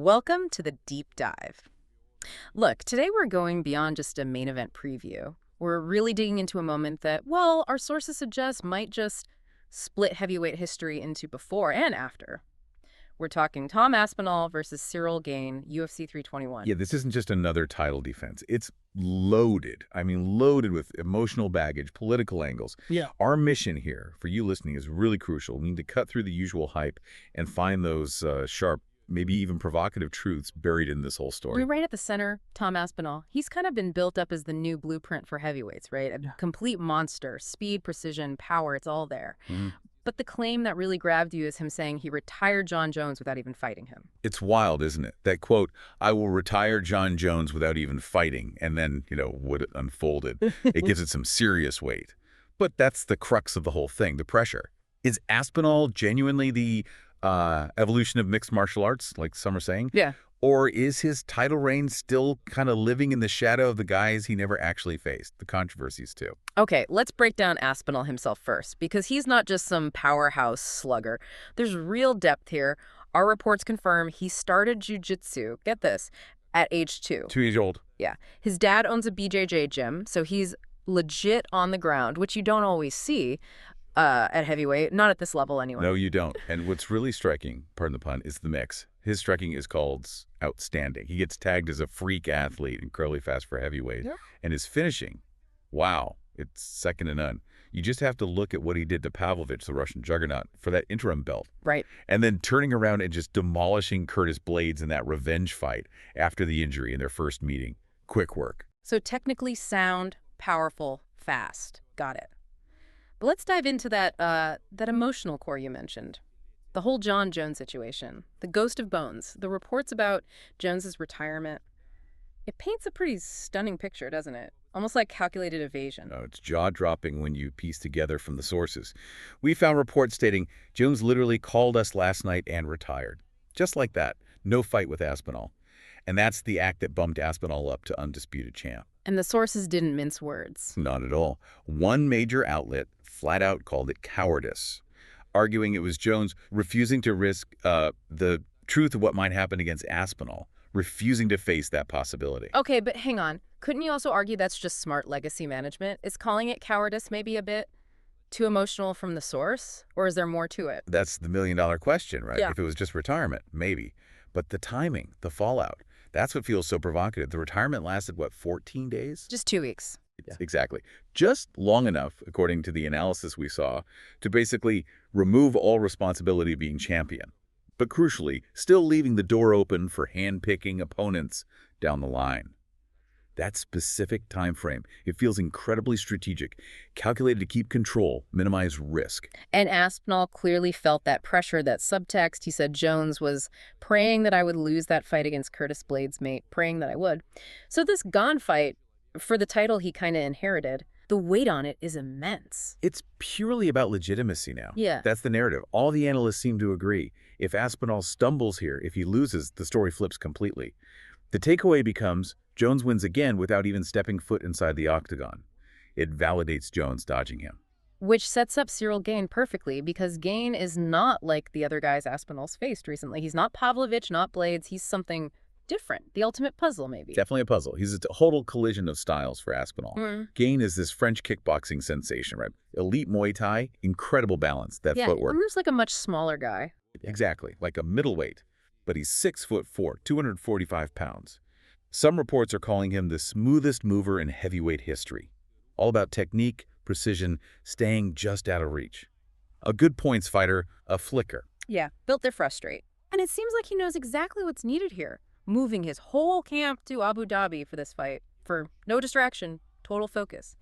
Welcome to the deep dive. Look, today we're going beyond just a main event preview. We're really digging into a moment that, well, our sources suggest might just split heavyweight history into before and after. We're talking Tom Aspinall versus Ciryl Gane, UFC 321. Yeah, this isn't just another title defense. It's loaded. I mean, loaded with emotional baggage, political angles. Yeah. Our mission here, for you listening, is really crucial. We need to cut through the usual hype and find those sharp, maybe even provocative truths buried in this whole story. We're right at the center, Tom Aspinall. He's kind of been built up as the new blueprint for heavyweights, right? A complete monster. Speed, precision, power, it's all there. But the claim that really grabbed you is him saying he retired Jon Jones without even fighting him. It's wild, isn't it? That quote, "I will retire Jon Jones without even fighting," and then, what it unfolded. It gives it some serious weight. But that's the crux of the whole thing, the pressure. Is Aspinall genuinely the evolution of mixed martial arts, like some are saying? Yeah. Or is his title reign still kind of living in the shadow of the guys he never actually faced? The controversies, too. Okay, let's break down Aspinall himself first, because he's not just some powerhouse slugger. There's real depth here. Our reports confirm he started jiu-jitsu, get this, at age 2. 2 years old. Yeah. His dad owns a BJJ gym, so he's legit on the ground, which you don't always see at heavyweight, not at this level anyway. No, you don't. And what's really striking, pardon the pun, is the mix. His striking is called outstanding. He gets tagged as a freak athlete and curly fast for heavyweight. Yeah. And his finishing, wow, it's second to none. You just have to look at what he did to Pavlovich, the Russian juggernaut, for that interim belt. Right. And then turning around and just demolishing Curtis Blades in that revenge fight after the injury in their first meeting. Quick work. So technically sound, powerful, fast. Got it. But let's dive into that emotional core you mentioned. The whole Jon Jones situation, the ghost of bones, the reports about Jones's retirement. It paints a pretty stunning picture, doesn't it? Almost like calculated evasion. Oh, it's jaw-dropping when you piece together from the sources. We found reports stating Jones literally called us last night and retired. Just like that. No fight with Aspinall. And that's the act that bumped Aspinall up to undisputed champ. And the sources didn't mince words. Not at all. One major outlet flat out called it cowardice, arguing it was Jones refusing to risk the truth of what might happen against Aspinall, refusing to face that possibility. Okay, but hang on. Couldn't you also argue that's just smart legacy management? Is calling it cowardice maybe a bit too emotional from the source? Or is there more to it? That's the million-dollar question, right? Yeah. If it was just retirement, maybe. But the timing, the fallout, that's what feels so provocative. The retirement lasted, what, 14 days? Just 2 weeks. Yeah. Exactly. Just long enough, according to the analysis we saw, to basically remove all responsibility of being champion. But crucially, still leaving the door open for hand-picking opponents down the line. That specific time frame, it feels incredibly strategic, calculated to keep control, minimize risk. And Aspinall clearly felt that pressure, that subtext. He said Jones was praying that I would lose that fight against Curtis Blades' mate, praying that I would. So this Gane fight, for the title he kind of inherited, the weight on it is immense. It's purely about legitimacy now. Yeah. That's the narrative. All the analysts seem to agree. If Aspinall stumbles here, if he loses, the story flips completely. The takeaway becomes Jones wins again without even stepping foot inside the octagon. It validates Jones dodging him. Which sets up Ciryl Gane perfectly, because Gane is not like the other guys Aspinall's faced recently. He's not Pavlovich, not Blades. He's something different. The ultimate puzzle, maybe. Definitely a puzzle. He's a total collision of styles for Aspinall. Gane is this French kickboxing sensation, right? Elite Muay Thai, incredible balance, that footwork. He moves like a much smaller guy. Exactly, like a middleweight. But he's 6'4", 245 pounds. Some reports are calling him the smoothest mover in heavyweight history. All about technique, precision, staying just out of reach. A good points fighter, a flicker. Yeah, built to frustrate. And it seems like he knows exactly what's needed here, moving his whole camp to Abu Dhabi for this fight, for no distraction, total focus.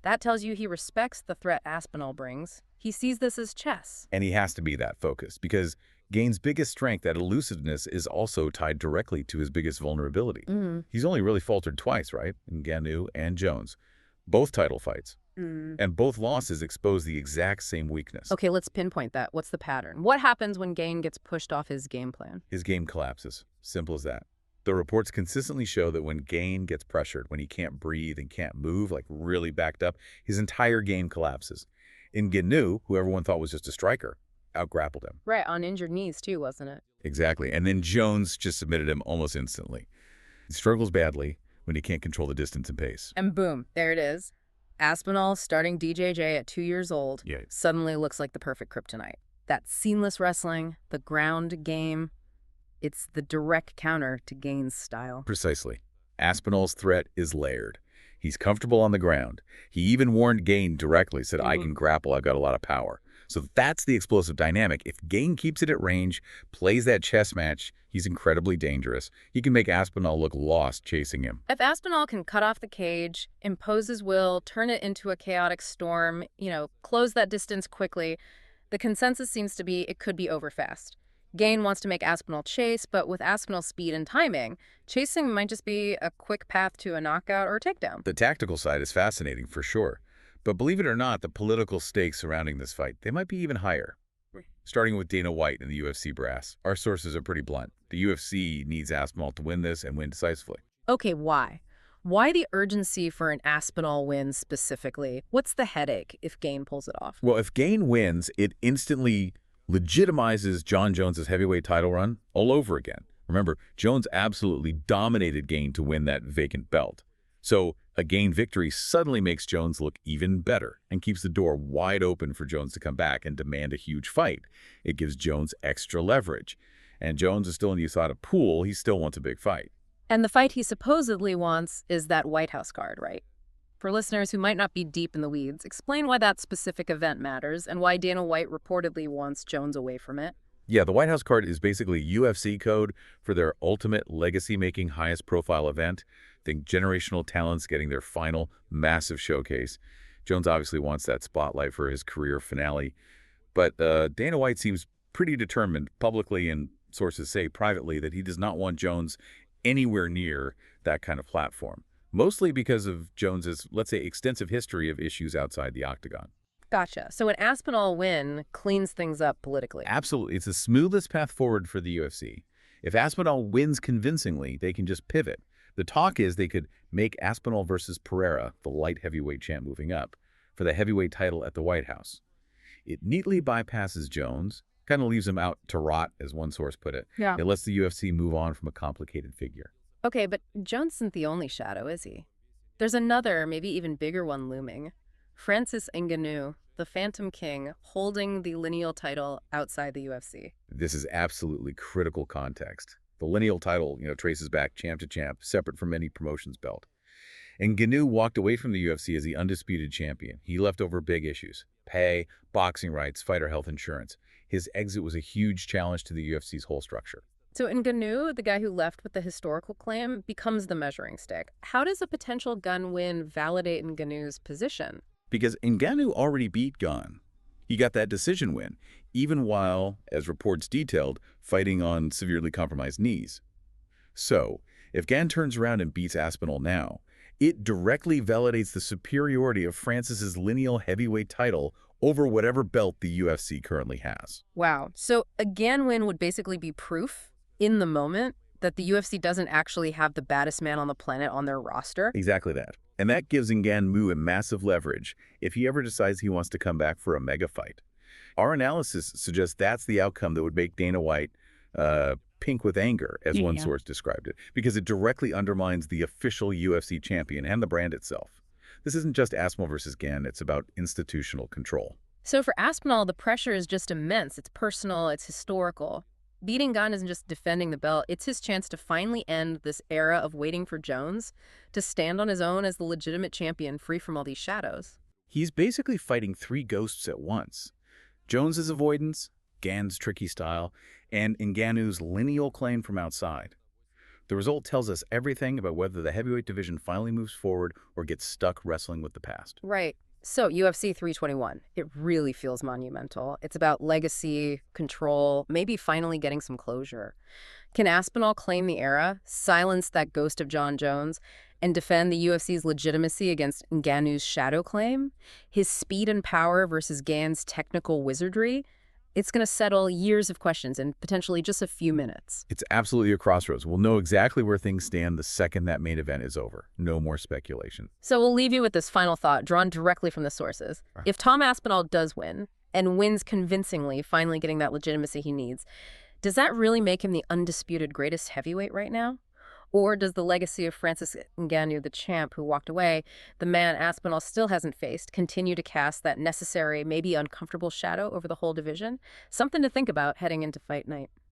That tells you he respects the threat Aspinall brings. He sees this as chess. And he has to be that focused, because Gane's biggest strength, that elusiveness, is also tied directly to his biggest vulnerability. He's only really faltered twice, right? In Ngannou and Jones. Both title fights. And both losses expose the exact same weakness. Okay, let's pinpoint that. What's the pattern? What happens when Gane gets pushed off his game plan? His game collapses. Simple as that. The reports consistently show that when Gane gets pressured, when he can't breathe and can't move, like really backed up, his entire game collapses. In Ngannou, who everyone thought was just a striker, outgrappled him. Right, on injured knees too, wasn't it? Exactly. And then Jones just submitted him almost instantly. He struggles badly when he can't control the distance and pace. And boom, there it is. Aspinall, starting DJJ at 2 years old, Yeah. suddenly looks like the perfect kryptonite. That seamless wrestling, the ground game, it's the direct counter to Gane's style. Precisely. Aspinall's threat is layered. He's comfortable on the ground. He even warned Gane directly, said, I can grapple, I've got a lot of power. So that's the explosive dynamic. If Gane keeps it at range, plays that chess match, he's incredibly dangerous. He can make Aspinall look lost chasing him. If Aspinall can cut off the cage, impose his will, turn it into a chaotic storm, close that distance quickly, the consensus seems to be it could be over fast. Gane wants to make Aspinall chase, but with Aspinall's speed and timing, chasing might just be a quick path to a knockout or a takedown. The tactical side is fascinating for sure. But believe it or not, the political stakes surrounding this fight, they might be even higher. Starting with Dana White and the UFC brass, our sources are pretty blunt. The UFC needs Aspinall to win this and win decisively. Okay, why? Why the urgency for an Aspinall win specifically? What's the headache if Gane pulls it off? Well, if Gane wins, it instantly legitimizes Jon Jones' heavyweight title run all over again. Remember, Jones absolutely dominated Gane to win that vacant belt. So a Gane victory suddenly makes Jones look even better and keeps the door wide open for Jones to come back and demand a huge fight. It gives Jones extra leverage. And Jones is still in the USADA pool. He still wants a big fight. And the fight he supposedly wants is that White House card, right? For listeners who might not be deep in the weeds, explain why that specific event matters and why Dana White reportedly wants Jones away from it. Yeah, the White House card is basically UFC code for their ultimate legacy-making highest profile event. Think generational talents getting their final massive showcase. Jones obviously wants that spotlight for his career finale. But Dana White seems pretty determined publicly, and sources say privately, that he does not want Jones anywhere near that kind of platform. Mostly because of Jones's, let's say, extensive history of issues outside the octagon. Gotcha. So an Aspinall win cleans things up politically. Absolutely. It's the smoothest path forward for the UFC. If Aspinall wins convincingly, they can just pivot. The talk is they could make Aspinall versus Pereira, the light heavyweight champ moving up, for the heavyweight title at the White House. It neatly bypasses Jones, kind of leaves him out to rot, as one source put it. Yeah. It lets the UFC move on from a complicated figure. Okay, but Jones isn't the only shadow, is he? There's another, maybe even bigger one looming. Francis Ngannou, the Phantom King, holding the Lineal title outside the UFC. This is absolutely critical context. The Lineal title, traces back champ to champ, separate from any promotion's belt. And Ngannou walked away from the UFC as the undisputed champion. He left over big issues: pay, boxing rights, fighter health insurance. His exit was a huge challenge to the UFC's whole structure. So Ngannou, the guy who left with the historical claim, becomes the measuring stick. How does a potential Gunn win validate Ngannou's position? Because Ngannou already beat Gane. He got that decision win, even while, as reports detailed, fighting on severely compromised knees. So, if Gane turns around and beats Aspinall now, it directly validates the superiority of Francis's Lineal heavyweight title over whatever belt the UFC currently has. Wow. So a Gane win would basically be proof in the moment that the UFC doesn't actually have the baddest man on the planet on their roster? Exactly that. And that gives Ngannou a massive leverage if he ever decides he wants to come back for a mega fight. Our analysis suggests that's the outcome that would make Dana White pink with anger, as one source described it, because it directly undermines the official UFC champion and the brand itself. This isn't just Aspinall versus Gane, it's about institutional control. So for Aspinall, the pressure is just immense. It's personal, it's historical. Beating Gane isn't just defending the belt, it's his chance to finally end this era of waiting for Jones, to stand on his own as the legitimate champion, free from all these shadows. He's basically fighting three ghosts at once: Jones's avoidance, Gane's tricky style, and Ngannou's lineal claim from outside. The result tells us everything about whether the heavyweight division finally moves forward or gets stuck wrestling with the past. Right. So UFC 321, it really feels monumental. It's about legacy, control, maybe finally getting some closure. Can Aspinall claim the era, silence that ghost of Jon Jones, and defend the UFC's legitimacy against Ngannou's shadow claim? His speed and power versus Gane's technical wizardry? It's going to settle years of questions in potentially just a few minutes. It's absolutely a crossroads. We'll know exactly where things stand the second that main event is over. No more speculation. So we'll leave you with this final thought drawn directly from the sources. If Tom Aspinall does win, and wins convincingly, finally getting that legitimacy he needs, Does that really make him the undisputed greatest heavyweight right now? Or does the legacy of Francis Ngannou, the champ who walked away, the man Aspinall still hasn't faced, continue to cast that necessary, maybe uncomfortable shadow over the whole division? Something to think about heading into fight night.